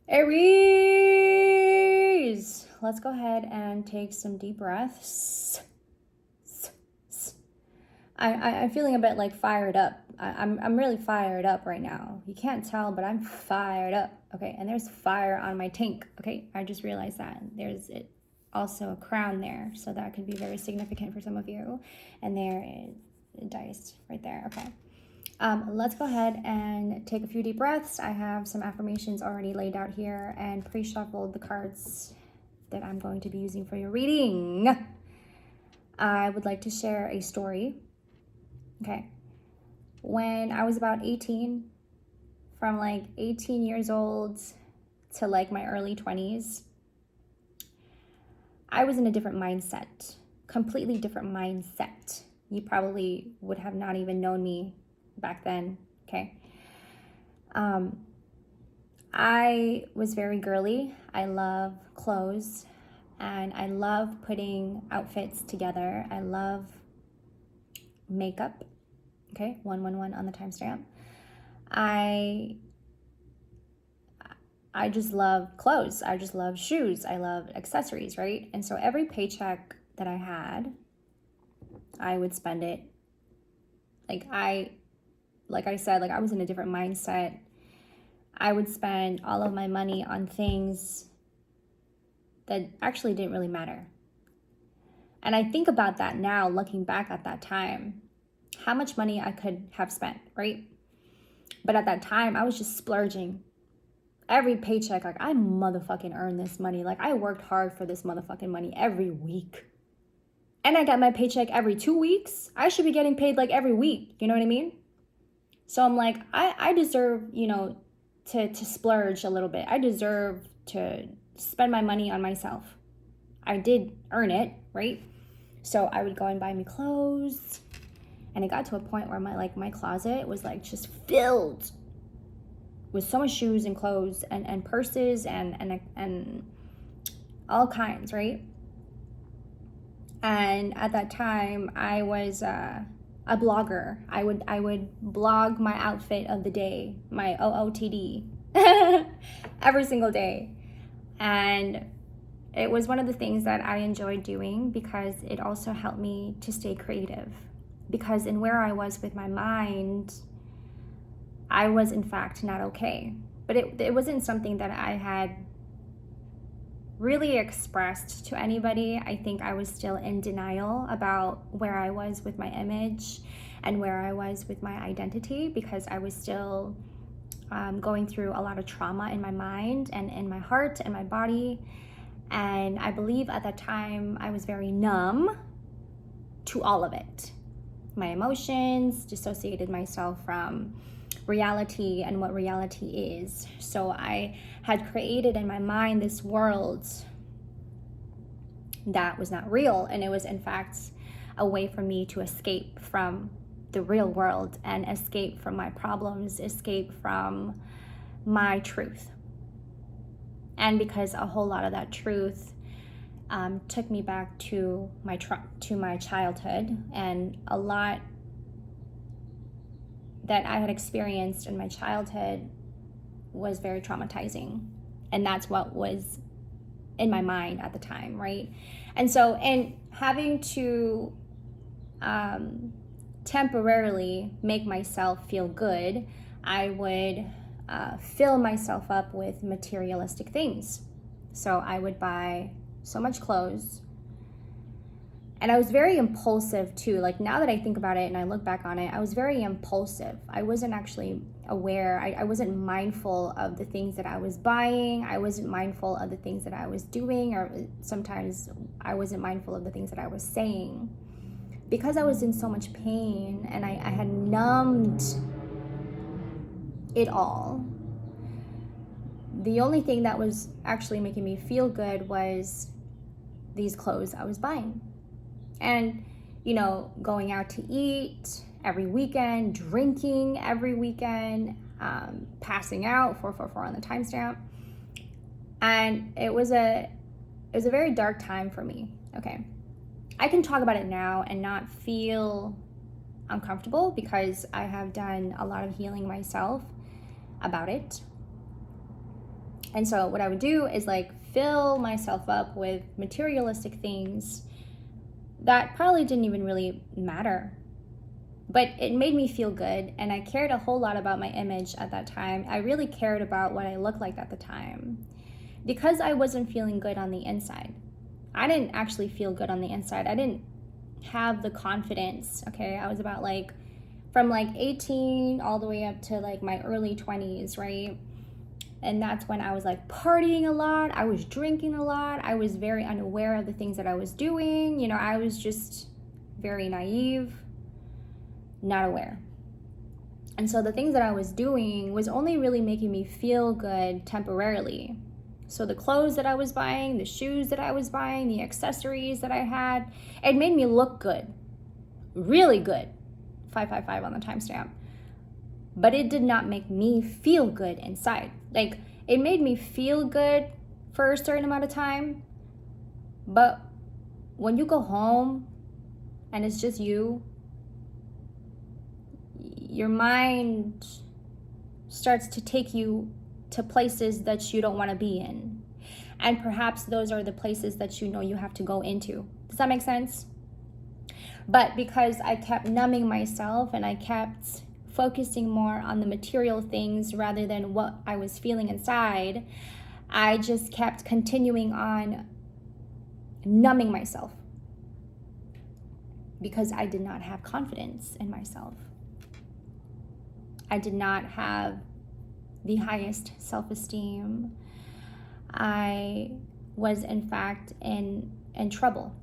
Aries, let's go ahead and take some deep breaths. I'm feeling a bit like fired up. I'm really fired up right now. You can't tell, but I'm fired up. Okay, and there's fire on my tank. Okay, I just realized that. There's also a crown there, so that could be very significant for some of you. And there is dice right there. Okay. Let's go ahead and take a few deep breaths. I have some affirmations already laid out here and pre-shuffled the cards that I'm going to be using for your reading. I would like to share a story. Okay. When I was about 18, from like 18 years old to like my early 20s, I was in a different mindset, completely different mindset. You probably would have not even known me back then, okay? I was very girly. I love clothes and I love putting outfits together. I love makeup, okay? 111 on the timestamp. I just love clothes. I just love shoes. I love accessories, right? And so every paycheck that I had, I would spend it. Like I said, I was in a different mindset. I would spend all of my money on things that actually didn't really matter. And I think about that now, looking back at that time, how much money I could have spent, right? But at that time, I was just splurging. Every paycheck, like I motherfucking earned this money. Like I worked hard for this motherfucking money every week. And I got my paycheck every 2 weeks. I should be getting paid like every week. You know what I mean? So I'm like, I deserve, to splurge a little bit. I deserve to spend my money on myself. I did earn it, right? So I would go and buy me clothes. And it got to a point where my closet was like just filled with so much shoes and clothes and purses and all kinds, right? And at that time, I was a blogger. I would blog my outfit of the day, my OOTD, every single day. And it was one of the things that I enjoyed doing because it also helped me to stay creative. Because in where I was with my mind, I was in fact not okay. But it wasn't something that I had really expressed to anybody. I think I was still in denial about where I was with my image and where I was with my identity because I was still going through a lot of trauma in my mind and in my heart and my body. And I believe at that time I was very numb to all of it. My emotions, dissociated myself from reality and what reality is. So I had created in my mind this world that was not real, and it was in fact a way for me to escape from the real world and escape from my problems, escape from my truth. And because a whole lot of that truth took me back to my childhood, and a lot that I had experienced in my childhood was very traumatizing. And that's what was in my mind at the time, right? And so, in having to temporarily make myself feel good, I would fill myself up with materialistic things. So I would buy so much clothes. And I was very impulsive too. Like now that I think about it and I look back on it, I was very impulsive. I wasn't actually aware. I wasn't mindful of the things that I was buying. I wasn't mindful of the things that I was doing, or sometimes I wasn't mindful of the things that I was saying. Because I was in so much pain and I had numbed it all, the only thing that was actually making me feel good was these clothes I was buying. And, going out to eat every weekend, drinking every weekend, passing out, 444 on the timestamp. And it was a very dark time for me, okay? I can talk about it now and not feel uncomfortable because I have done a lot of healing myself about it. And so what I would do is like fill myself up with materialistic things that probably didn't even really matter. But it made me feel good, and I cared a whole lot about my image at that time. I really cared about what I looked like at the time. Because I wasn't feeling good on the inside. I didn't actually feel good on the inside. I didn't have the confidence, okay? I was about like, from like 18 all the way up to like my early 20s, right? And that's when I was like partying a lot. I was drinking a lot. I was very unaware of the things that I was doing. You know, I was just very naive, not aware. And so the things that I was doing was only really making me feel good temporarily. So the clothes that I was buying, the shoes that I was buying, the accessories that I had, it made me look good, really good. 555 on the timestamp. But it did not make me feel good inside. Like, it made me feel good for a certain amount of time, but when you go home and it's just you, your mind starts to take you to places that you don't want to be in. And perhaps those are the places that you know you have to go into. Does that make sense? But because I kept numbing myself and I kept focusing more on the material things rather than what I was feeling inside, I just kept continuing on numbing myself because I did not have confidence in myself. I did not have the highest self-esteem. I was, in fact, in trouble.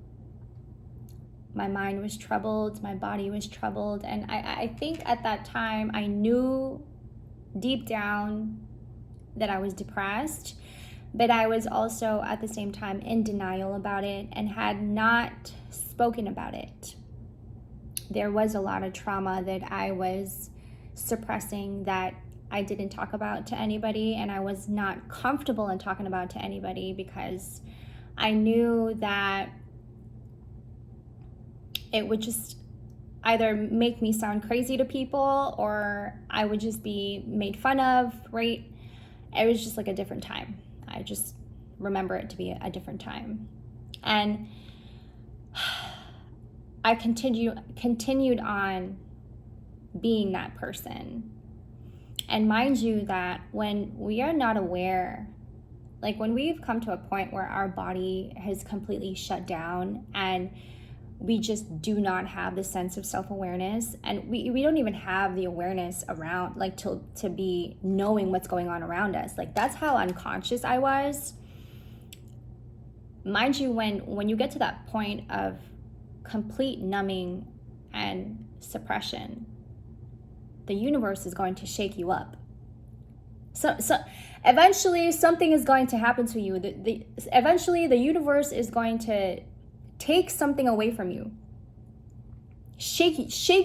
My mind was troubled, my body was troubled, and I think at that time I knew deep down that I was depressed, but I was also at the same time in denial about it and had not spoken about it. There was a lot of trauma that I was suppressing that I didn't talk about to anybody, and I was not comfortable in talking about to anybody because I knew that it would just either make me sound crazy to people or I would just be made fun of, right? It was just like a different time. I just remember it to be a different time. And I continued on being that person. And mind you that when we are not aware, like when we've come to a point where our body has completely shut down and we just do not have the sense of self-awareness, and we don't even have the awareness around, like to be knowing what's going on around us. Like that's how unconscious I was. Mind you, when you get to that point of complete numbing and suppression, the universe is going to shake you up. So eventually something is going to happen to you. Eventually the universe is going to take something away from you. Shake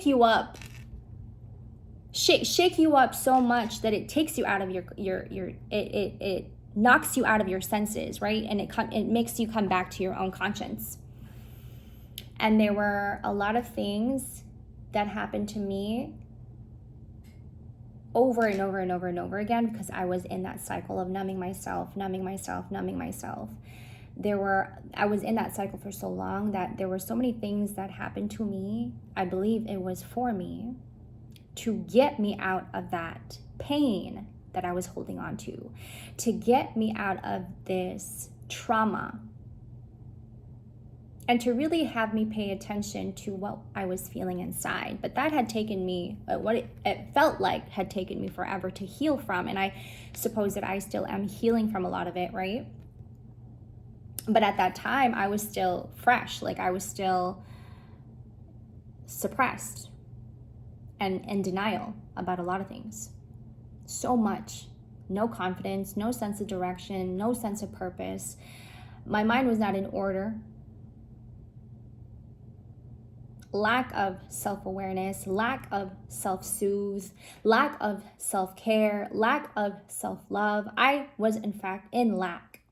you up. Shake you up so much that it takes you out of it knocks you out of your senses, right? And it makes you come back to your own conscience. And there were a lot of things that happened to me over and over and over and over again because I was in that cycle of numbing myself. I was in that cycle for so long that there were so many things that happened to me. I believe it was for me to get me out of that pain that I was holding on to get me out of this trauma, and to really have me pay attention to what I was feeling inside. But that had taken me, it felt like had taken me forever to heal from, and I suppose that I still am healing from a lot of it, right? But at that time, I was still fresh. Like I was still suppressed and in denial about a lot of things. So much. No confidence, no sense of direction, no sense of purpose. My mind was not in order. Lack of self-awareness, lack of self-soothe, lack of self-care, lack of self-love. I was in fact in lack.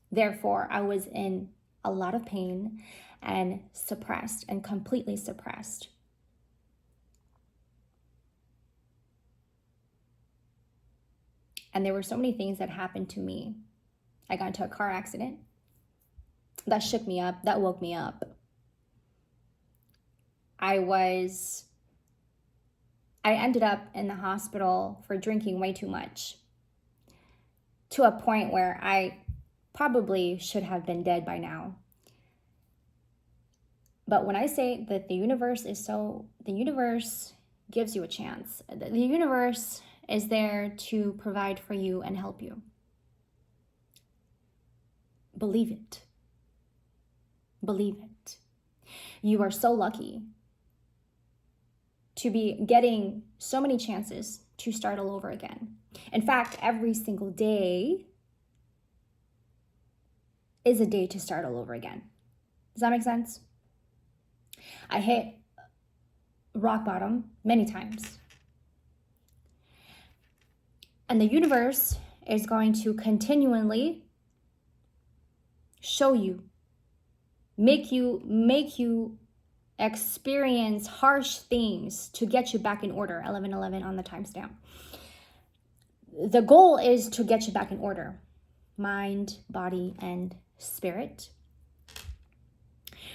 Therefore, I was in a lot of pain and suppressed and completely suppressed. And there were so many things that happened to me. I got into a car accident that shook me up, that woke me up. I ended up in the hospital for drinking way too much, to a point where I probably should have been dead by now. But when I say that the universe gives you a chance. The universe is there to provide for you and help you. Believe it. Believe it. You are so lucky to be getting so many chances to start all over again. In fact, every single day is a day to start all over again. Does that make sense? I hit rock bottom many times. And the universe is going to continually show you, make you experience harsh things to get you back in order. 11:11 on the timestamp. The goal is to get you back in order. Mind, body, and spirit.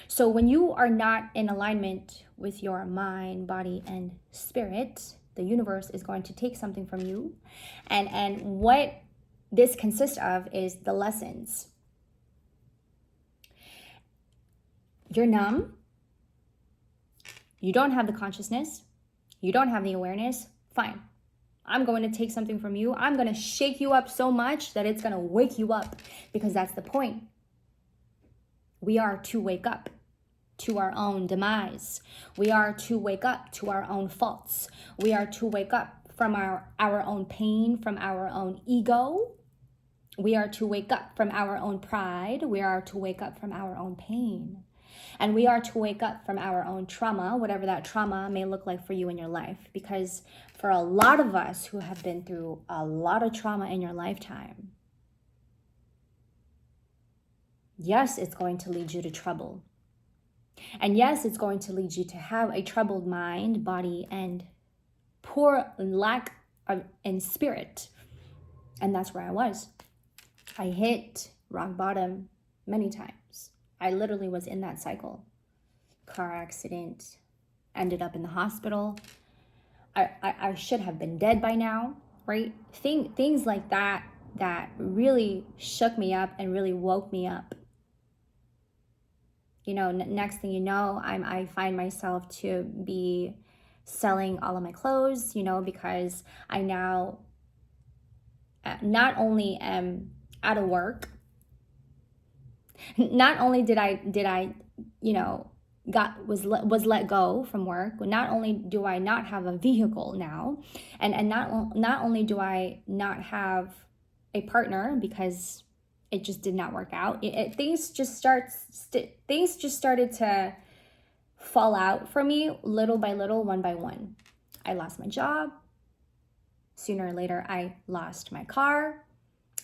So when you are not in alignment with your mind, body, and spirit, the universe is going to take something from you. And what this consists of is the lessons. You're numb. You don't have the consciousness. You don't have the awareness. Fine. I'm going to take something from you. I'm going to shake you up so much that it's going to wake you up, because that's the point. We are to wake up to our own demise. We are to wake up to our own faults. We are to wake up from our own pain, from our own ego. We are to wake up from our own pride. We are to wake up from our own pain. And we are to wake up from our own trauma, whatever that trauma may look like for you in your life. Because for a lot of us who have been through a lot of trauma in your lifetime, yes, it's going to lead you to trouble. And yes, it's going to lead you to have a troubled mind, body, and poor lack in spirit. And that's where I was. I hit rock bottom many times. I literally was in that cycle. Car accident, ended up in the hospital. I should have been dead by now, right? Things like that really shook me up and really woke me up. You know, next thing you know, I find myself to be selling all of my clothes, you know, because I now not only am out of work, not only did I, you know, was let go from work. Not only do I not have a vehicle now, and not only do I not have a partner because it just did not work out. Things just started to fall out for me little by little, one by one. I lost my job. Sooner or later, I lost my car.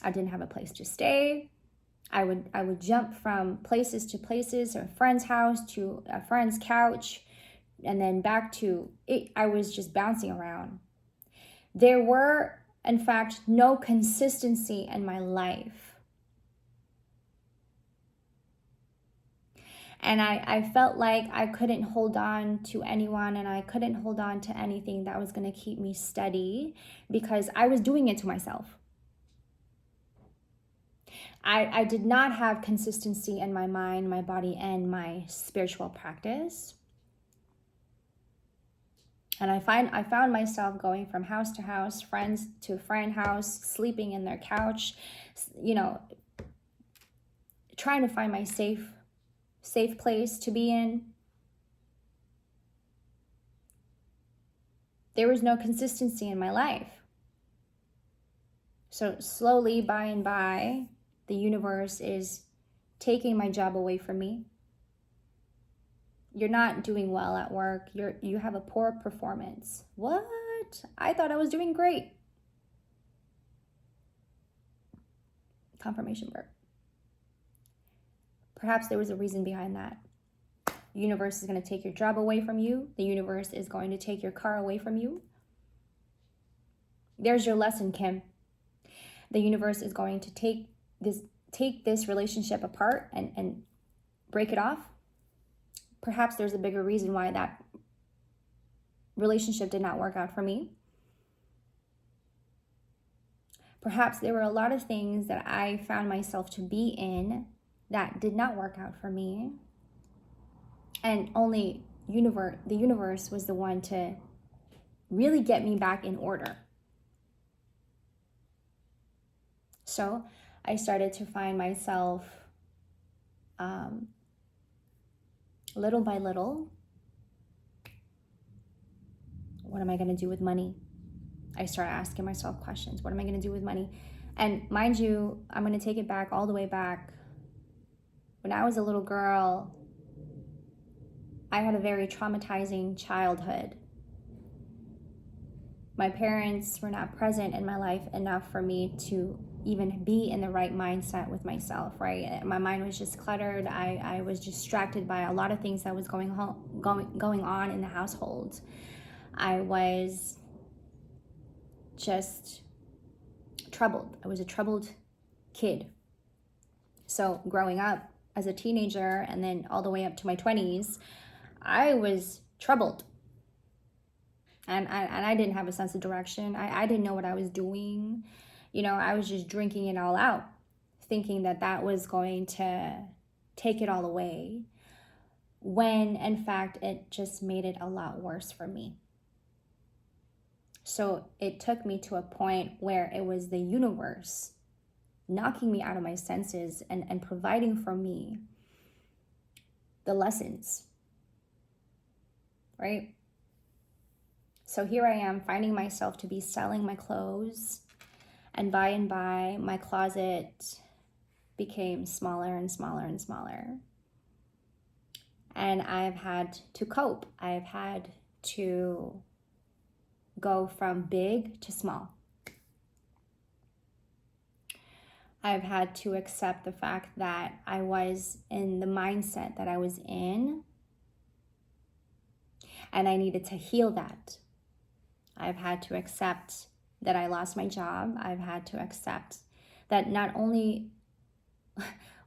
I didn't have a place to stay. I would jump from places to places, a friend's house to a friend's couch, and then back to it. I was just bouncing around. There were, in fact, no consistency in my life. And I felt like I couldn't hold on to anyone, and I couldn't hold on to anything that was going to keep me steady, because I was doing it to myself. I did not have consistency in my mind, my body, and my spiritual practice. And I found myself going from house to house, friends to friend house, sleeping in their couch, you know, trying to find my safe place to be in. There was no consistency in my life. So slowly, by and by, the universe is taking my job away from me. You're not doing well at work. You have a poor performance. What? I thought I was doing great. Confirmation burp. Perhaps there was a reason behind that. The universe is going to take your job away from you. The universe is going to take your car away from you. There's your lesson, Kim. the universe is going to take this relationship apart and break it off. Perhaps there's a bigger reason why that relationship did not work out for me. Perhaps there were a lot of things that I found myself to be in that did not work out for me. And only the universe was the one to really get me back in order. So I started to find myself little by little, what am I going to do with money? I started asking myself questions. What am I going to do with money? And mind you, I'm going to take it back all the way back. When I was a little girl, I had a very traumatizing childhood. My parents were not present in my life enough for me to even be in the right mindset with myself, right? My mind was just cluttered. I was distracted by a lot of things that was going on in the household. I was just troubled. I was a troubled kid. So growing up as a teenager and then all the way up to my 20s, I was troubled. And I didn't have a sense of direction. I didn't know what I was doing. I was just drinking it all out, thinking that was going to take it all away, when in fact it just made it a lot worse for me. So it took me to a point where it was the universe knocking me out of my senses and providing for me the lessons, right? So here I am finding myself to be selling my clothes, and by, my closet became smaller and smaller and smaller. And I've had to cope. I've had to go from big to small. I've had to accept the fact that I was in the mindset that I was in, and I needed to heal that. I've had to accept that I lost my job. I've had to accept that not only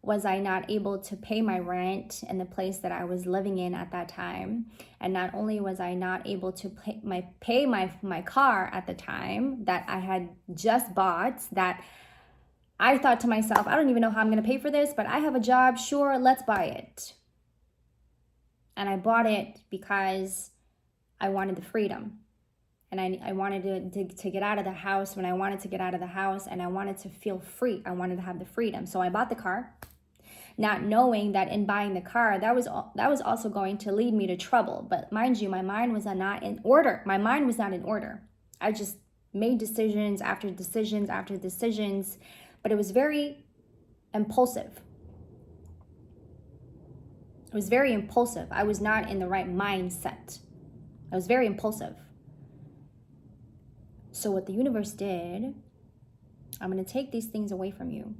was I not able to pay my rent in the place that I was living in at that time, and not only was I not able to pay my car at the time that I had just bought, that I thought to myself, I don't even know how I'm going to pay for this, but I have a job, sure, let's buy it. And I bought it because I wanted the freedom. And I wanted to get out of the house when I wanted to get out of the house, and I wanted to feel free. I wanted to have the freedom. So I bought the car, not knowing that in buying the car, that was also going to lead me to trouble. But mind you, my mind was not in order. My mind was not in order. I just made decisions after decisions after decisions, but it was very impulsive. It was very impulsive. I was not in the right mindset. I was very impulsive. So what the universe did, I'm going to take these things away from you.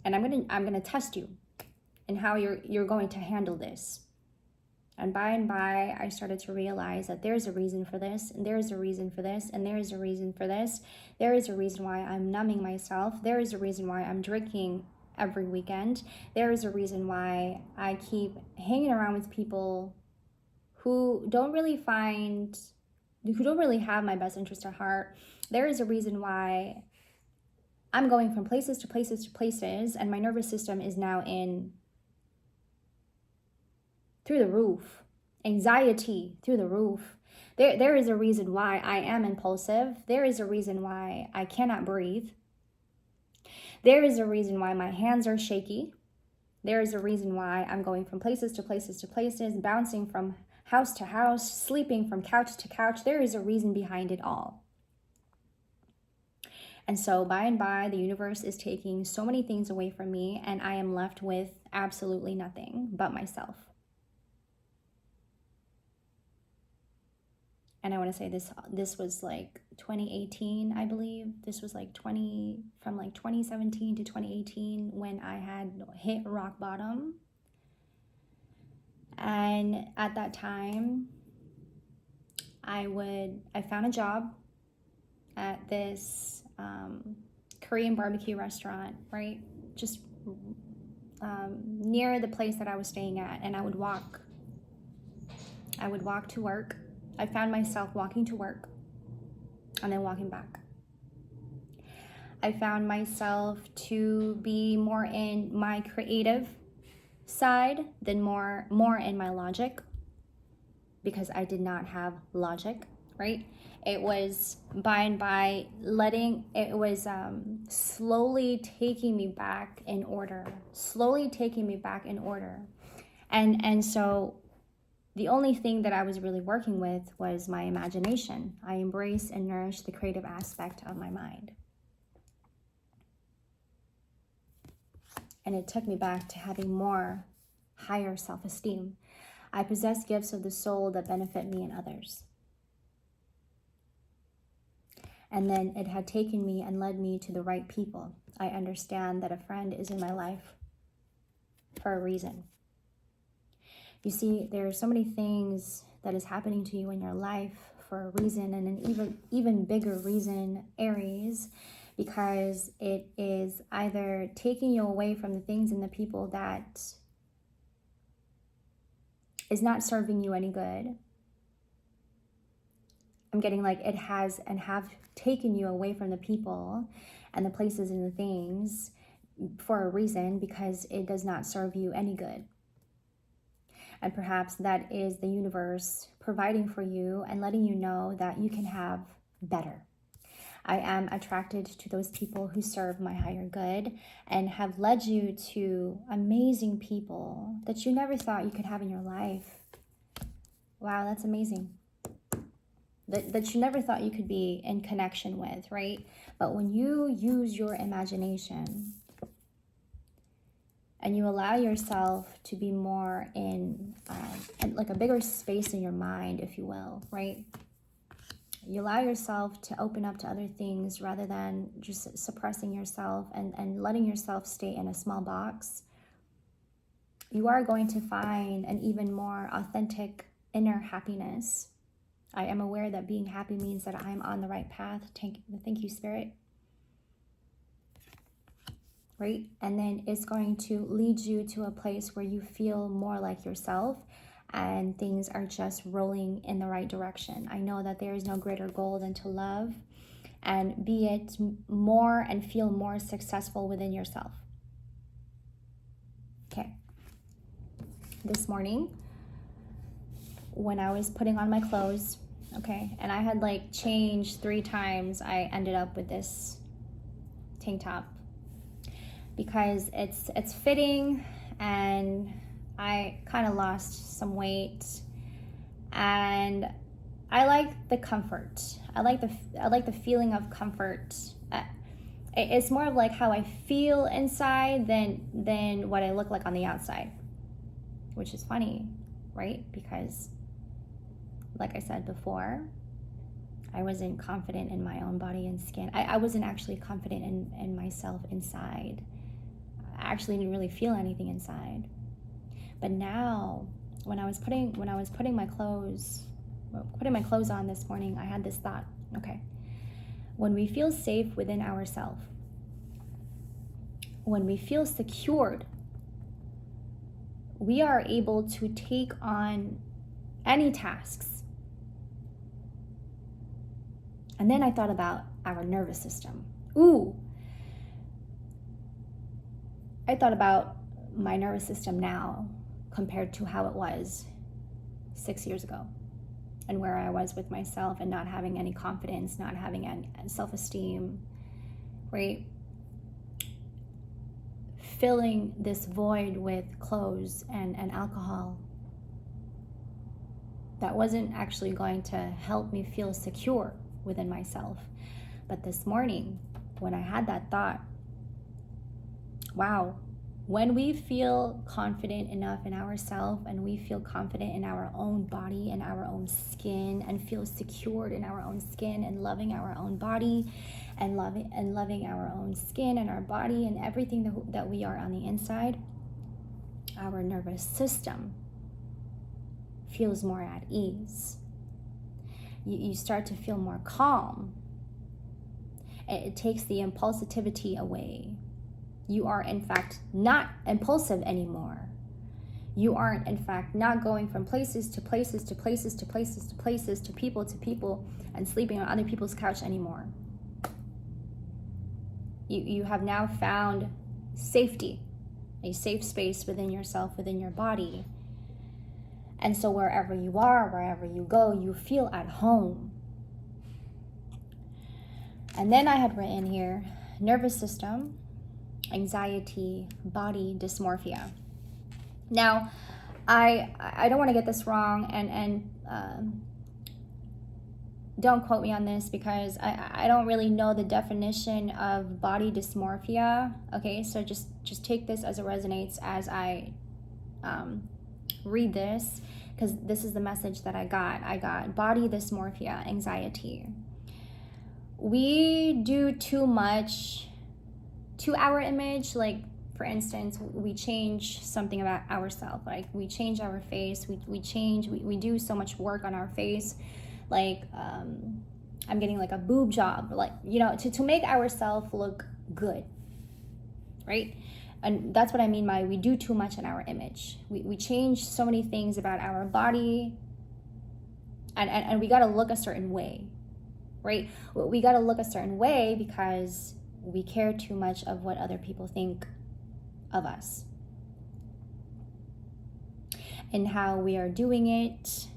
And I'm going to test you in how you're going to handle this. And by, I started to realize that there's a reason for this, and there's a reason for this, and there's a reason for this. There is a reason why I'm numbing myself. There is a reason why I'm drinking every weekend. There is a reason why I keep hanging around with people who don't really have my best interest at heart. There is a reason why I'm going from places to places to places, and my nervous system is now through the roof. Anxiety through the roof. There is a reason why I am impulsive. There is a reason why I cannot breathe. There is a reason why my hands are shaky. There is a reason why I'm going from places to places to places, bouncing from house to house, sleeping from couch to couch. There is a reason behind it all. And so by, the universe is taking so many things away from me, and I am left with absolutely nothing but myself. And I want to say this was like 2018, I believe. This was like from 2017 to 2018 when I had hit rock bottom. And at that time, I found a job at this Korean barbecue restaurant, right? Just near the place that I was staying at, and I would walk to work. I found myself walking to work and then walking back. I found myself to be more in my creative side than more in my logic, because I did not have logic, right? It was slowly taking me back in order, And so the only thing that I was really working with was my imagination. I embrace and nourish the creative aspect of my mind. And it took me back to having more higher self-esteem. I possess gifts of the soul that benefit me and others. And then it had taken me and led me to the right people. I understand that a friend is in my life for a reason. You see, there are so many things that is happening to you in your life for a reason, and an even bigger reason, Aries, because it is either taking you away from the things and the people that is not serving you any good. I'm getting like it has and have taken you away from the people and the places and the things for a reason, because it does not serve you any good. And perhaps that is the universe providing for you and letting you know that you can have better. I am attracted to those people who serve my higher good and have led you to amazing people that you never thought you could have in your life. Wow, that's amazing. That you never thought you could be in connection with, right? But when you use your imagination and you allow yourself to be more in like a bigger space in your mind, if you will, right? You allow yourself to open up to other things rather than just suppressing yourself and letting yourself stay in a small box. You are going to find an even more authentic inner happiness. I am aware that being happy means that I'm on the right path. Thank you, Spirit. Right? And then it's going to lead you to a place where you feel more like yourself and things are just rolling in the right direction. I know that there is no greater goal than to love and be it more and feel more successful within yourself. Okay. This morning, when I was putting on my clothes, okay, and I had like changed 3 times, I ended up with this tank top because it's fitting and I kind of lost some weight and I like the comfort. I like the feeling of comfort. It's more of like how I feel inside than what I look like on the outside, which is funny, right? Because like I said before, I wasn't confident in my own body and skin. I wasn't actually confident in myself inside. I actually didn't really feel anything inside. But now, when I was putting my clothes on this morning, I had this thought. Okay, when we feel safe within ourselves, when we feel secured, we are able to take on any tasks. And then I thought about our nervous system. I thought about my nervous system now compared to how it was 6 years ago and where I was with myself and not having any confidence, not having any self-esteem, right? Filling this void with clothes and alcohol that wasn't actually going to help me feel secure within myself. But this morning, when I had that thought, wow, when we feel confident enough in ourselves and we feel confident in our own body and our own skin and feel secured in our own skin and loving our own body and loving our own skin and our body and everything that we are on the inside, our nervous system feels more at ease. You start to feel more calm. It takes the impulsivity away. You are, in fact, not impulsive anymore. You aren't, in fact, not going from places to places to places to places to places to people and sleeping on other people's couch anymore. You have now found safety, a safe space within yourself, within your body. And so wherever you are, wherever you go, you feel at home. And then I had written here, nervous system, anxiety, body dysmorphia. Now, I don't want to get this wrong, and don't quote me on this, because I don't really know the definition of body dysmorphia. Okay, so just take this as it resonates as I read this, because this is the message that I got. I got body dysmorphia, anxiety. We do too much to our image. Like, for instance, we change something about ourselves. Like, we change our face, we do so much work on our face. Like, I'm getting like a boob job, like, to make ourselves look good, right? And that's what I mean by we do too much in our image. We change so many things about our body, and we got to look a certain way, right? We got to look a certain way because we care too much of what other people think of us and how we are doing it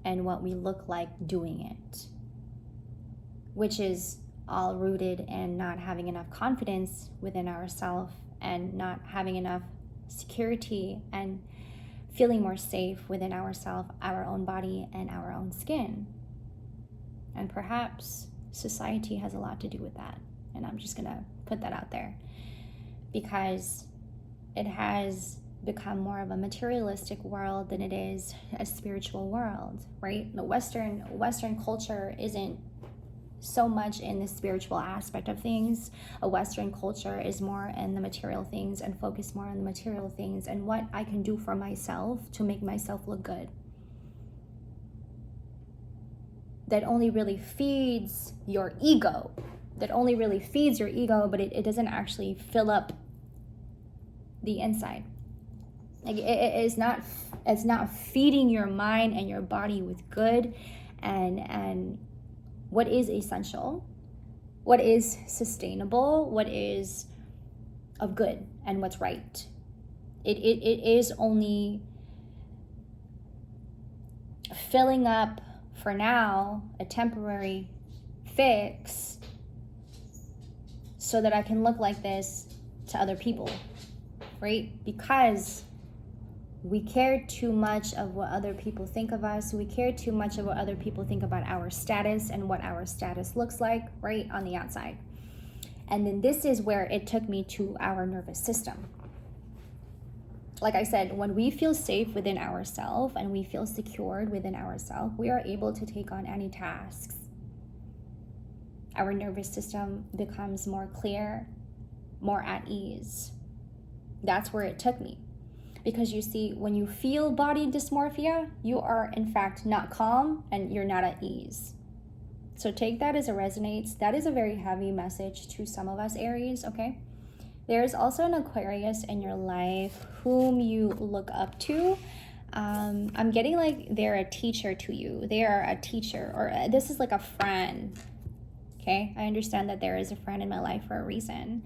and what we look like doing it, which is all rooted in not having enough confidence within ourselves and not having enough security and feeling more safe within ourselves, our own body, and our own skin. And perhaps society has a lot to do with that. And I'm just gonna put that out there, because it has become more of a materialistic world than it is a spiritual world, right? The Western culture isn't so much in the spiritual aspect of things. A Western culture is more in the material things and focus more on the material things and what I can do for myself to make myself look good. That only really feeds your ego. But it doesn't actually fill up the inside. Like, it's not feeding your mind and your body with good and what is essential, what is sustainable, what is of good, and what's right. It is only filling up, for now, a temporary fix so that I can look like this to other people, right? Because we care too much of what other people think of us. We care too much of what other people think about our status and what our status looks like, right, on the outside. And then this is where it took me to our nervous system. Like I said, when we feel safe within ourselves and we feel secured within ourselves, we are able to take on any tasks. Our nervous system becomes more clear, more at ease. That's where it took me. Because you see, when you feel body dysmorphia, you are in fact not calm and you're not at ease. So take that as it resonates. That is a very heavy message to some of us Aries, okay? There's also an Aquarius in your life whom you look up to. I'm getting like they're a teacher to you. They are a teacher, or this is like a friend, okay? I understand that there is a friend in my life for a reason.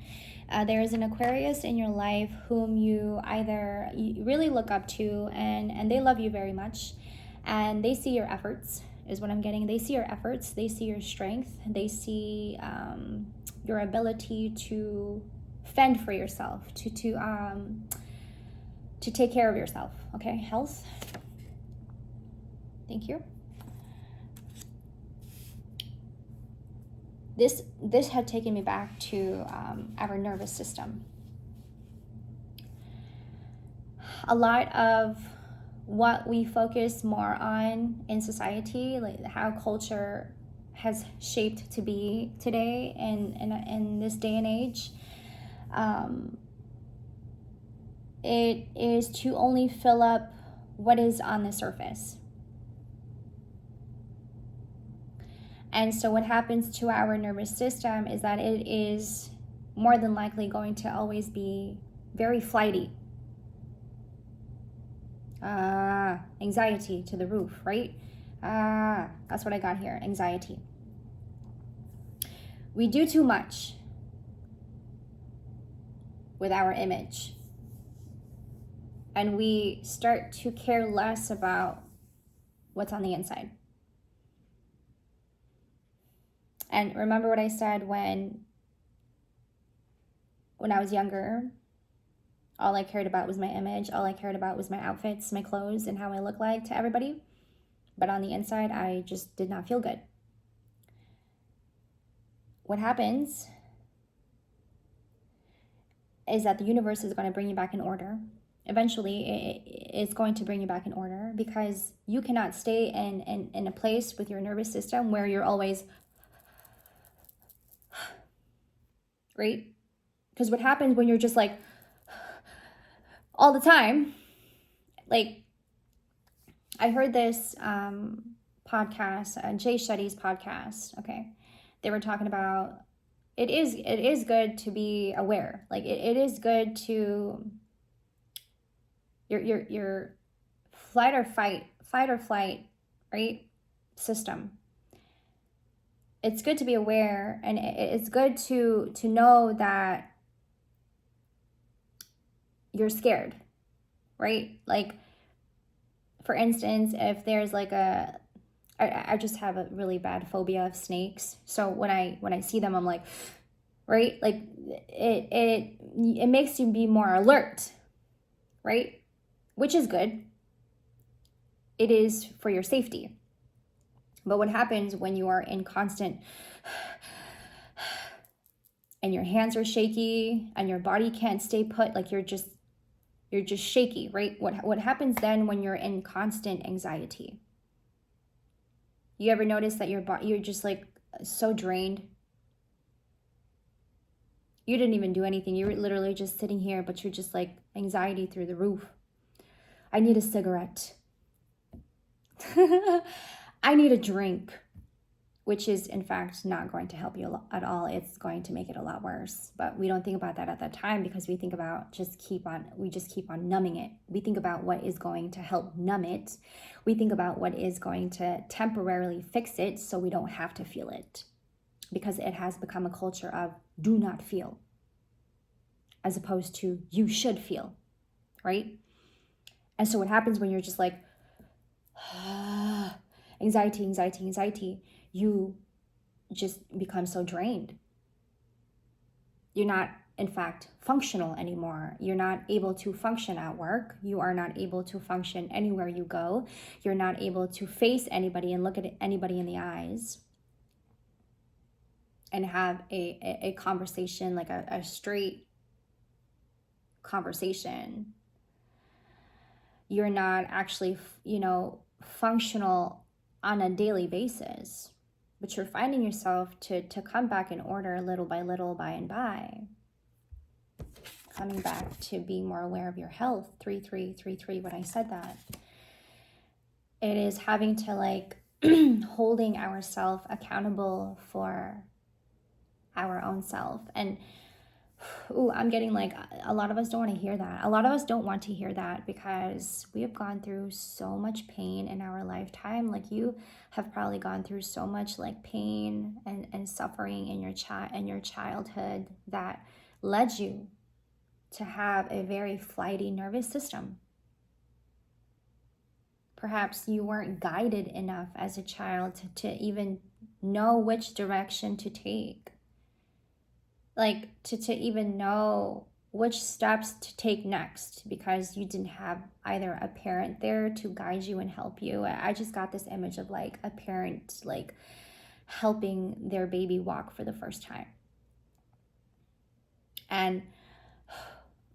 There is an Aquarius in your life whom you really look up to, and they love you very much, and they see your efforts, is what I'm getting. They see your efforts, they see your strength, they see your ability to fend for yourself, to take care of yourself, okay? Health. Thank you. This had taken me back to our nervous system. A lot of what we focus more on in society, like how culture has shaped to be today in this day and age, it is to only fill up what is on the surface. And so what happens to our nervous system is that it is more than likely going to always be very flighty. Anxiety to the roof, right? That's what I got here, anxiety. We do too much with our image. And we start to care less about what's on the inside. And remember what I said when I was younger, all I cared about was my image. All I cared about was my outfits, my clothes, and how I look like to everybody. But on the inside, I just did not feel good. What happens is that the universe is going to bring you back in order. Eventually, it's going to bring you back in order, because you cannot stay in a place with your nervous system where you're always, right? Because what happens when you're just like all the time, like I heard this podcast, Jay Shetty's podcast, okay? They were talking about it is good to be aware. Like it is good to your fight or flight, right? System. It's good to be aware, and it's good to know that you're scared, right? Like, for instance, if there's like I just have a really bad phobia of snakes. So when I see them, I'm like, right? Like it makes you be more alert, right? Which is good. It is for your safety. But what happens when you are in constant and your hands are shaky and your body can't stay put, like you're just shaky, right? What happens then when you're in constant anxiety? You ever notice that you're just like so drained? You didn't even do anything. You were literally just sitting here, but you're just like anxiety through the roof. I need a cigarette. I need a drink, which is in fact not going to help you at all. It's going to make it a lot worse. But we don't think about that at that time, because we think about we just keep on numbing it. We think about what is going to help numb it. We think about what is going to temporarily fix it so we don't have to feel it, because it has become a culture of do not feel, as opposed to you should feel, right? And so what happens when you're just like, anxiety, you just become so drained. You're not, in fact, functional anymore. You're not able to function at work. You are not able to function anywhere you go. You're not able to face anybody and look at anybody in the eyes and have a conversation, like a straight conversation. You're not actually, functional on a daily basis, but you're finding yourself to come back in order little by little, by and by, coming back to being more aware of your health. 3333, when I said that, it is having to like holding ourselves accountable for our own self. And I'm getting like, a lot of us don't want to hear that. A lot of us don't want to hear that, because we have gone through so much pain in our lifetime. Like you have probably gone through so much like pain and suffering in your childhood that led you to have a very flighty nervous system. Perhaps you weren't guided enough as a child to even know which direction to take. Like to even know which steps to take next, because you didn't have either a parent there to guide you and help you. I just got this image of like a parent like helping their baby walk for the first time. And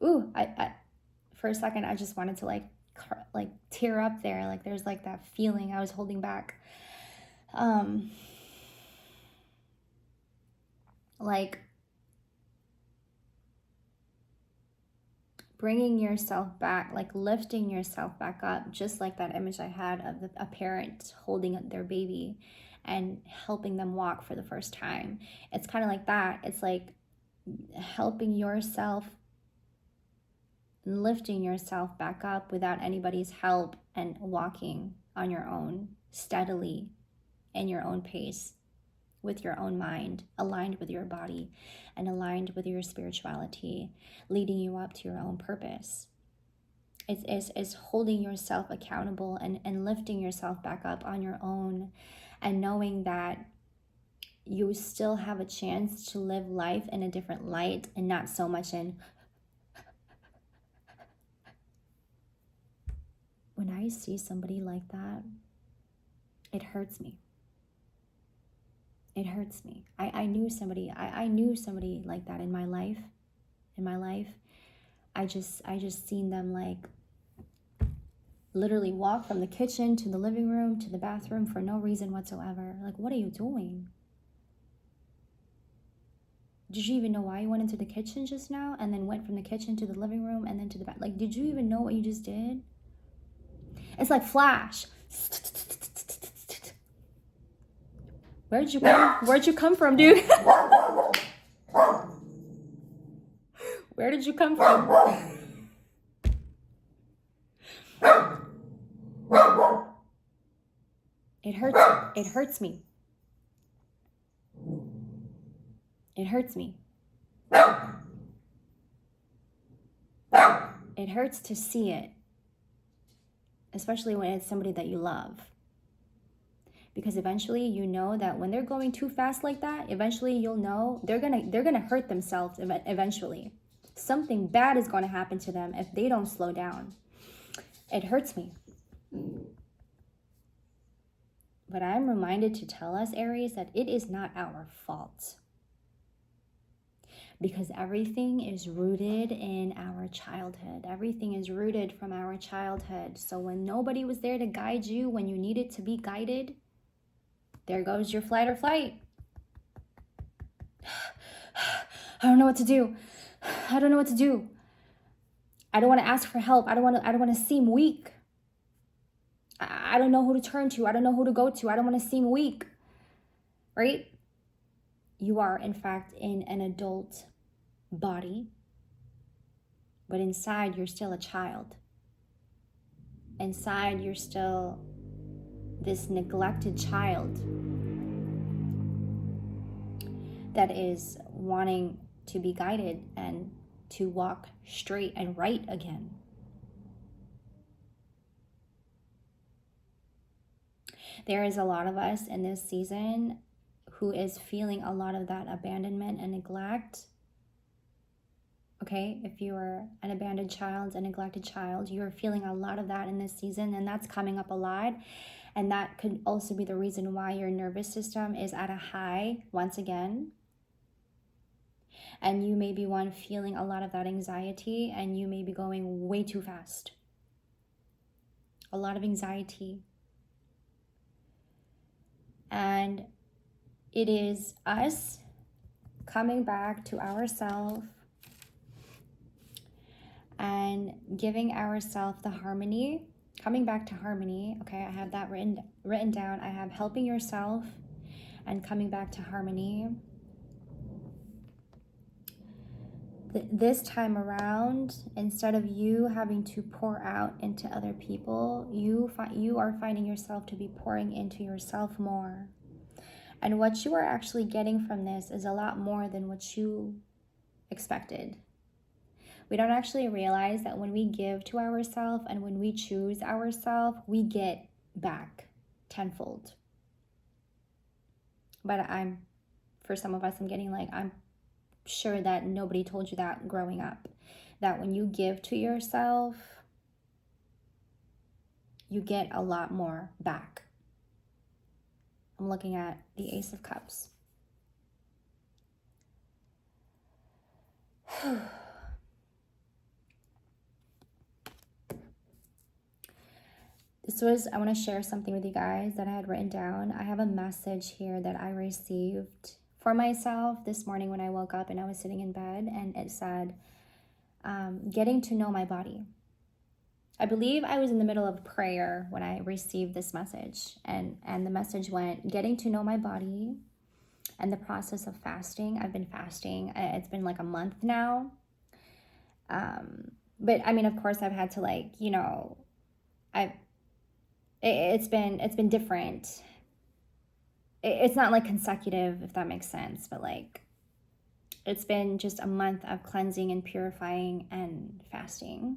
I for a second I just wanted to like tear up there. Like there's like that feeling I was holding back. Like bringing yourself back, like lifting yourself back up, just like that image I had of a parent holding their baby. and helping them walk for the first time. It's kind of like that. It's like helping yourself, lifting yourself back up without anybody's help, and walking on your own steadily in your own pace, with your own mind, aligned with your body and aligned with your spirituality, leading you up to your own purpose. It's holding yourself accountable and lifting yourself back up on your own, and knowing that you still have a chance to live life in a different light, and not so much in, when I see somebody like that, it hurts me. It hurts me. I knew somebody like that in my life. I just seen them like literally walk from the kitchen to the living room to the bathroom for no reason whatsoever. Like, what are you doing? Did you even know why you went into the kitchen just now, and then went from the kitchen to the living room and then to the bath? Like, did you even know what you just did? It's like Flash. Where'd you come from, dude? Where did you come from? It hurts me. It hurts me. It hurts me. It hurts to see it, especially when it's somebody that you love. Because eventually you know that when they're going too fast like that, eventually you'll know they're gonna hurt themselves eventually. Something bad is going to happen to them if they don't slow down. It hurts me. But I'm reminded to tell us, Aries, that it is not our fault. Because everything is rooted in our childhood. Everything is rooted from our childhood. So when nobody was there to guide you when you needed to be guided, there goes your flight or flight. I don't know what to do. I don't know what to do. I don't want to ask for help. I don't want to seem weak. I don't know who to turn to. I don't know who to go to. I don't want to seem weak. Right? You are, in fact, in an adult body, but inside you're still a child. Inside you're still this neglected child that is wanting to be guided and to walk straight and right again. There is a lot of us in this season who is feeling a lot of that abandonment and neglect. Okay, if you are an abandoned child, a neglected child, you are feeling a lot of that in this season, and that's coming up a lot. And that could also be the reason why your nervous system is at a high once again. And you may be one feeling a lot of that anxiety, and you may be going way too fast. A lot of anxiety. And it is us coming back to ourselves and giving ourselves the harmony, coming back to harmony. Okay, I have that written down. I have helping yourself and coming back to harmony. This time around, instead of you having to pour out into other people, you are finding yourself to be pouring into yourself more. And what you are actually getting from this is a lot more than what you expected. We don't actually realize that when we give to ourselves and when we choose ourselves, we get back tenfold. But for some of us, I'm sure that nobody told you that growing up, that when you give to yourself, you get a lot more back. I'm looking at the Ace of Cups. I want to share something with you guys that I had written down. I have a message here that I received for myself this morning when I woke up and I was sitting in bed, and it said, getting to know my body. I believe I was in the middle of prayer when I received this message, and the message went, getting to know my body and the process of fasting. I've been fasting. It's been like a month now. But I mean, of course, I've had to, like, you know, it's been different. It's not like consecutive, if that makes sense, but like it's been just a month of cleansing and purifying and fasting,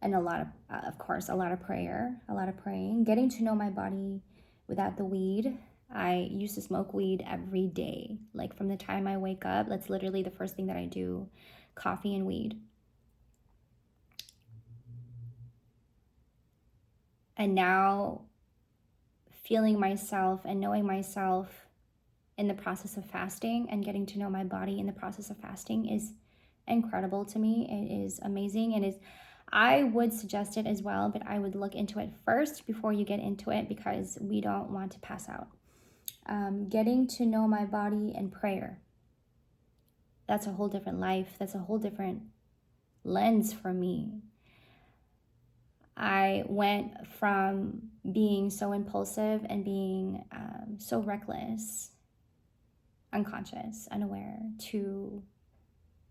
and a lot of course, a lot of praying, getting to know my body without the weed. I used to smoke weed every day. Like from the time I wake up, that's literally the first thing that I do, coffee and weed. And now feeling myself and knowing myself in the process of fasting and getting to know my body in the process of fasting is incredible to me. It is amazing. It is, I would suggest it as well, but I would look into it first before you get into it, because we don't want to pass out. Getting to know my body in prayer. That's a whole different life. That's a whole different lens for me. I went from being so impulsive and being so reckless, unconscious, unaware, to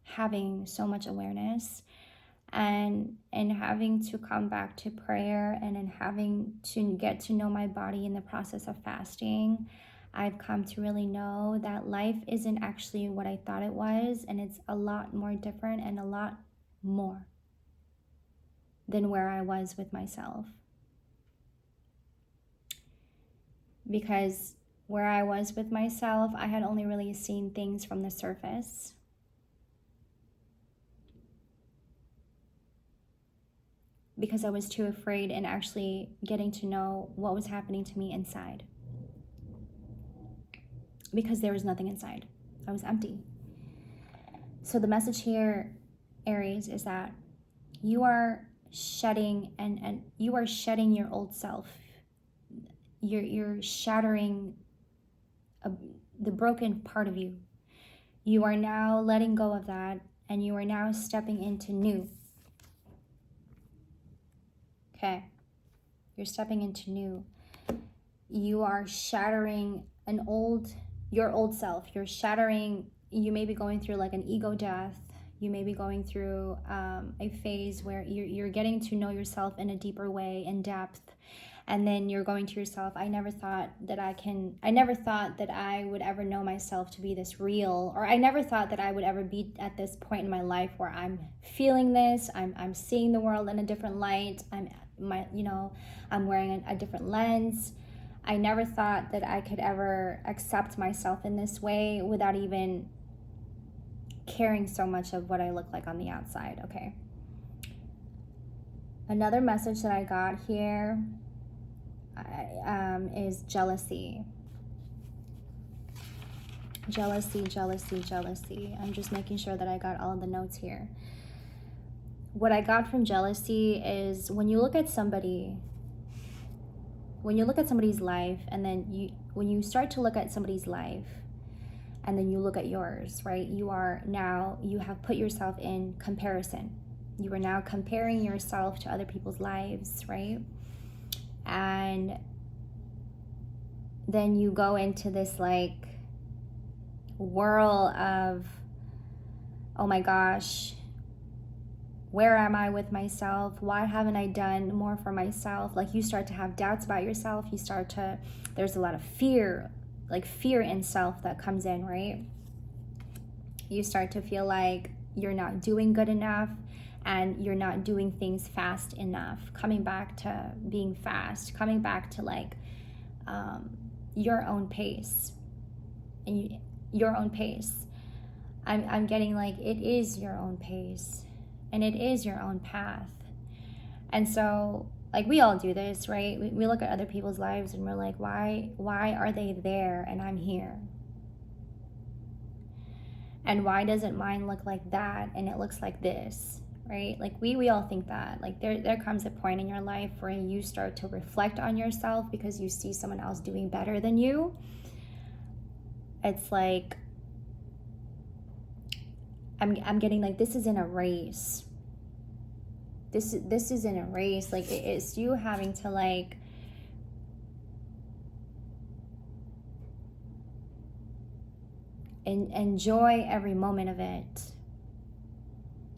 having so much awareness, and having to come back to prayer, and in having to get to know my body in the process of fasting. I've come to really know that life isn't actually what I thought it was, and it's a lot more different and a lot more than where I was with myself. Because where I was with myself, I had only really seen things from the surface. Because I was too afraid in actually getting to know what was happening to me inside. Because there was nothing inside. I was empty. So the message here, Aries, is that you are shedding and you are shedding your old self. You're shattering the broken part of you. You are now letting go of that, and you are now stepping into new. Okay, you're stepping into new. You are shattering your old self. You're shattering. You may be going through like an ego death. You may be going through a phase where you're getting to know yourself in a deeper way, in depth. And then you're going to yourself, I never thought that I would ever know myself to be this real, or I never thought that I would ever be at this point in my life where I'm feeling this, I'm seeing the world in a different light, I'm wearing a different lens. I never thought that I could ever accept myself in this way without even caring so much of what I look like on the outside. Okay. Another message that I got here is jealousy. Jealousy. I'm just making sure that I got all of the notes here. What I got from jealousy is when you look at somebody's life, and then when you start to look at somebody's life, and then you look at yours, right? You have put yourself in comparison. You are now comparing yourself to other people's lives, right? And then you go into this like whirl of, oh my gosh, where am I with myself? Why haven't I done more for myself? Like you start to have doubts about yourself. There's a lot of fear, like fear in self that comes in, right? You start to feel like you're not doing good enough, and you're not doing things fast enough. Coming back to being fast, coming back to like your own pace, and your own pace. I'm getting like it is your own pace, and it is your own path. And so like we all do this, right? We look at other people's lives and we're like, why are they there and I'm here? And why doesn't mine look like that and it looks like this? Right? Like we all think that. Like there comes a point in your life where you start to reflect on yourself because you see someone else doing better than you. It's like I'm getting like this isn't a race. This isn't a race. Like, it's you having to, like, enjoy every moment of it.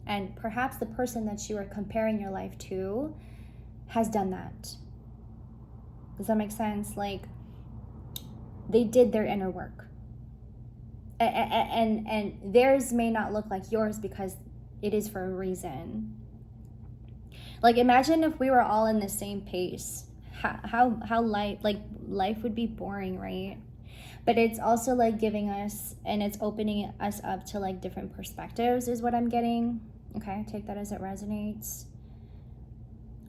And perhaps the person that you are comparing your life to has done that. Does that make sense? Like, they did their inner work. And theirs may not look like yours because it is for a reason. Like, imagine if we were all in the same pace. How life would be boring, right? But it's also like giving us, and it's opening us up to like different perspectives is what I'm getting. Okay, take that as it resonates.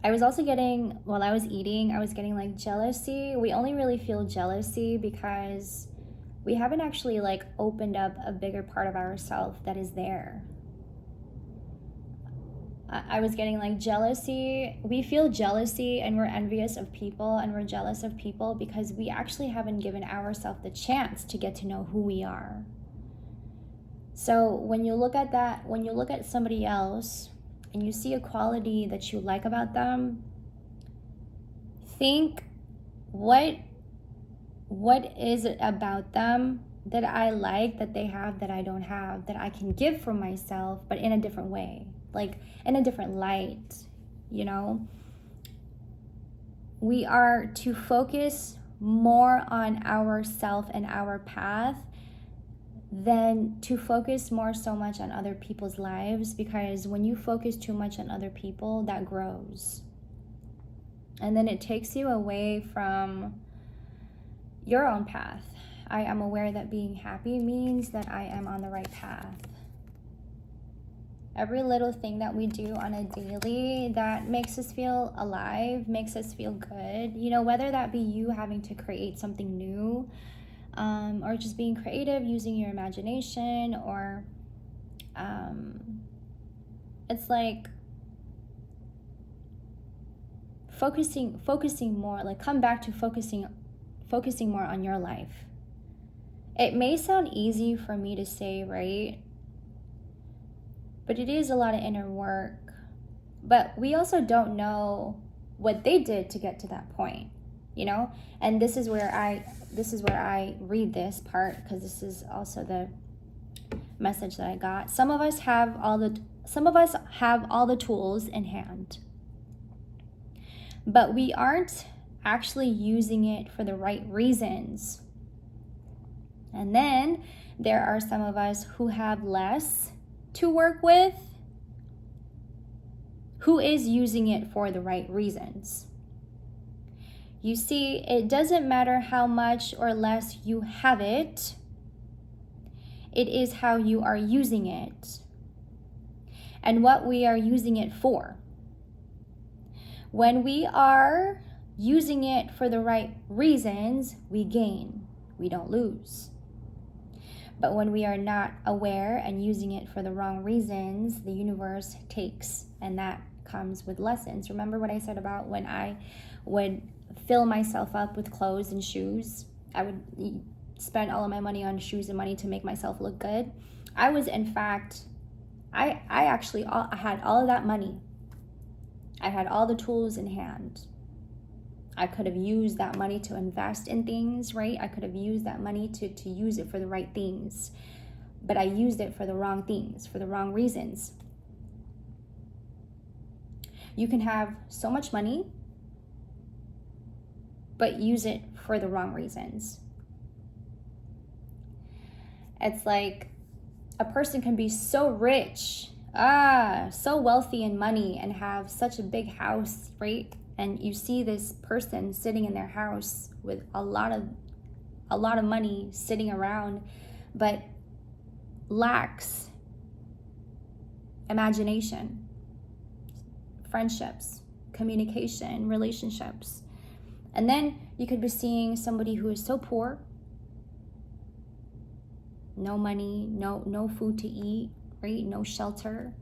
I was also getting, while I was eating, I was getting like jealousy. We only really feel jealousy because we haven't actually like opened up a bigger part of ourselves that is there. I was getting like jealousy. We feel jealousy and we're envious of people and we're jealous of people because we actually haven't given ourselves the chance to get to know who we are. So when you look at that, when you look at somebody else and you see a quality that you like about them, think, what is it about them that I like, that they have, that I don't have, that I can give from myself, but in a different way, like in a different light, you know? We are to focus more on ourself and our path than to focus more so much on other people's lives, because when you focus too much on other people, that grows. And then it takes you away from your own path. I am aware that being happy means that I am on the right path. Every little thing that we do on a daily that makes us feel alive, makes us feel good, you know, whether that be you having to create something new, or just being creative, using your imagination, or it's like focusing more, like come back to focusing more on your life. It may sound easy for me to say, right? But it is a lot of inner work. But we also don't know what they did to get to that point, you know? And this is where I read this part, because this is also the message that I got. Some of us have all the tools in hand, but we aren't actually using it for the right reasons. And then there are some of us who have less to work with, who is using it for the right reasons. You see, it doesn't matter how much or less you have it. It is how you are using it and what we are using it for. When we are using it for the right reasons, we gain, we don't lose. But when we are not aware and using it for the wrong reasons, the universe takes, and that comes with lessons. Remember what I said about when I would fill myself up with clothes and shoes? I would spend all of my money on shoes and money to make myself look good. I was, in fact, I had all of that money. I had all the tools in hand. I could have used that money to invest in things, right? I could have used that money to use it for the right things. But I used it for the wrong things, for the wrong reasons. You can have so much money, but use it for the wrong reasons. It's like a person can be so rich, so wealthy in money, and have such a big house, right? And you see this person sitting in their house with a lot of money sitting around, but lacks imagination, friendships, communication, relationships. And then you could be seeing somebody who is so poor, no money, no food to eat, right? No shelter.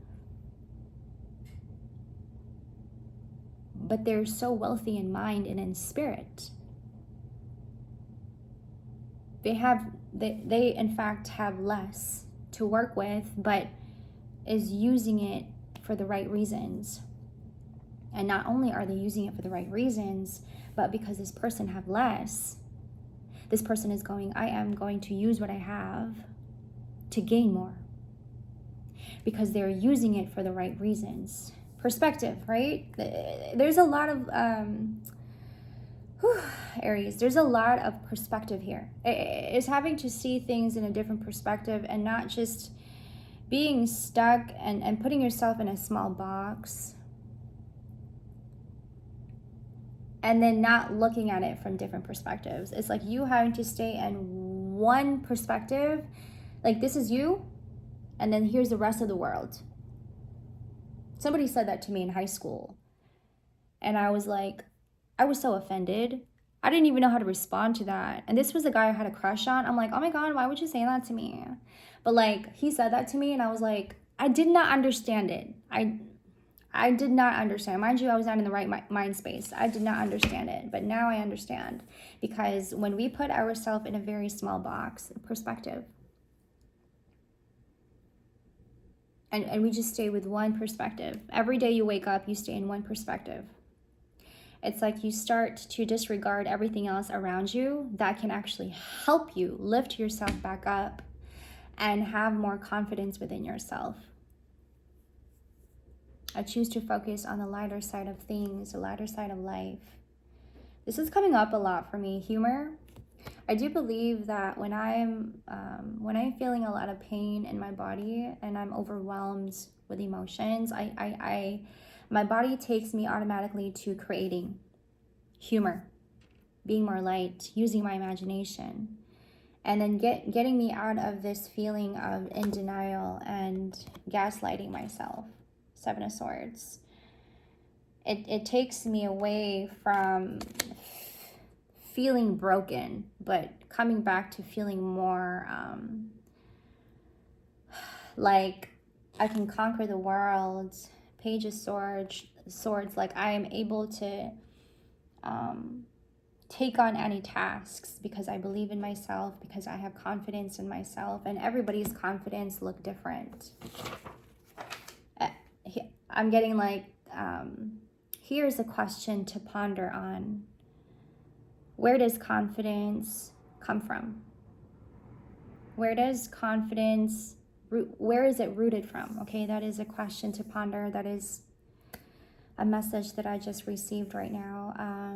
But they're so wealthy in mind and in spirit. They in fact have less to work with, but is using it for the right reasons. And not only are they using it for the right reasons, but because this person have less, this person is going, I am going to use what I have to gain more. Because they're using it for the right reasons. Perspective, right? There's a lot of, Aries, there's a lot of perspective here. It's having to see things in a different perspective and not just being stuck and putting yourself in a small box and then not looking at it from different perspectives. It's like you having to stay in one perspective. Like, this is you, and then here's the rest of the world. Somebody said that to me in high school. And I was like, I was so offended. I didn't even know how to respond to that. And this was the guy I had a crush on. I'm like, oh my God, why would you say that to me? But like, he said that to me and I was like, I did not understand it. I did not understand. Mind you, I was not in the right mind space. I did not understand it. But now I understand. Because when we put ourselves in a very small box, perspective, and we just stay with one perspective. Every day you wake up, you stay in one perspective. It's like you start to disregard everything else around you that can actually help you lift yourself back up and have more confidence within yourself. I choose to focus on the lighter side of things, the lighter side of life. This is coming up a lot for me. Humor. I do believe that when I'm feeling a lot of pain in my body and I'm overwhelmed with emotions, my body takes me automatically to creating humor, being more light, using my imagination, and then getting me out of this feeling of in denial and gaslighting myself. Seven of Swords. It takes me away from feeling broken, but coming back to feeling more like I can conquer the world. Page of Swords, like I am able to take on any tasks because I believe in myself, because I have confidence in myself, and everybody's confidence look different. I'm getting like, here's a question to ponder on. Where does confidence come from? Where does confidence, where is it rooted from? Okay, that is a question to ponder. That is a message that I just received right now.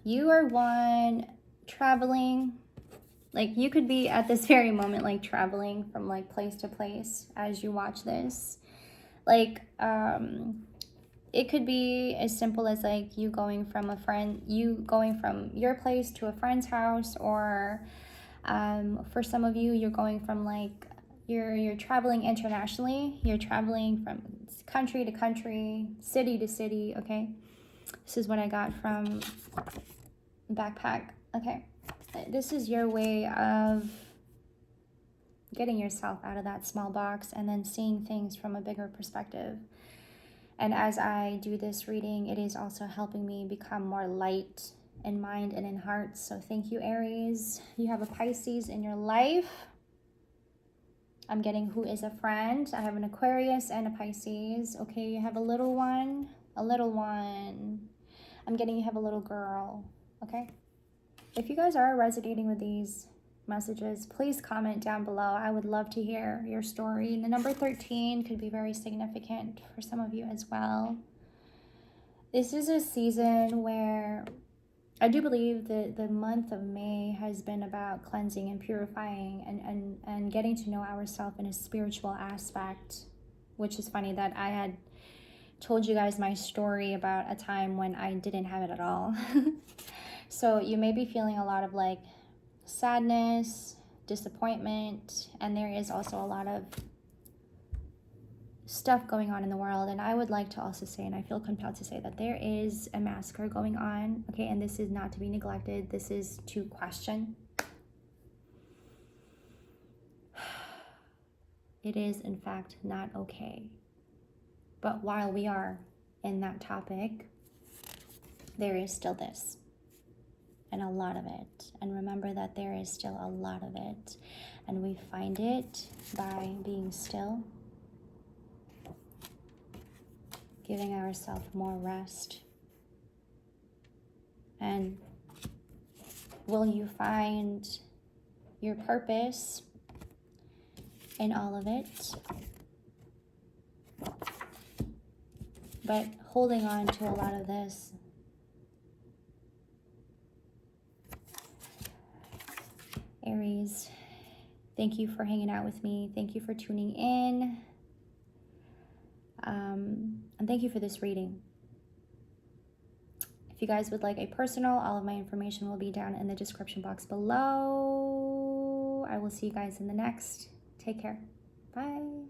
You are one traveling, like you could be at this very moment, like traveling from like place to place as you watch this. Like, it could be as simple as like you going from your place to a friend's house, or for some of you, you're going from like, you're traveling internationally. You're traveling from country to country, city to city, okay? This is what I got from Backpack, okay? This is your way of getting yourself out of that small box and then seeing things from a bigger perspective. And as I do this reading, it is also helping me become more light in mind and in heart. So thank you, Aries. You have a Pisces in your life. I'm getting who is a friend. I have an Aquarius and a Pisces. Okay, you have a little one. I'm getting you have a little girl, okay? If you guys are resonating with these messages, please comment down below. I would love to hear your story. The number 13 could be very significant for some of you as well. This is a season where I do believe that the month of May has been about cleansing and purifying and getting to know ourselves in a spiritual aspect, which is funny that I had told you guys my story about a time when I didn't have it at all. So you may be feeling a lot of like sadness, disappointment, and there is also a lot of stuff going on in the world. And I would like to also say, and I feel compelled to say, that there is a massacre going on, okay? And this is not to be neglected. This is to question. It is, in fact, not okay. But while we are in that topic, there is still this. And a lot of it. And remember that there is still a lot of it. And we find it by being still, giving ourselves more rest. And will you find your purpose in all of it? But holding on to a lot of this. Aries, thank you for hanging out with me. Thank you for tuning in. And thank you for this reading. If you guys would like a personal, all of my information will be down in the description box below. I will see you guys in the next. Take care. Bye.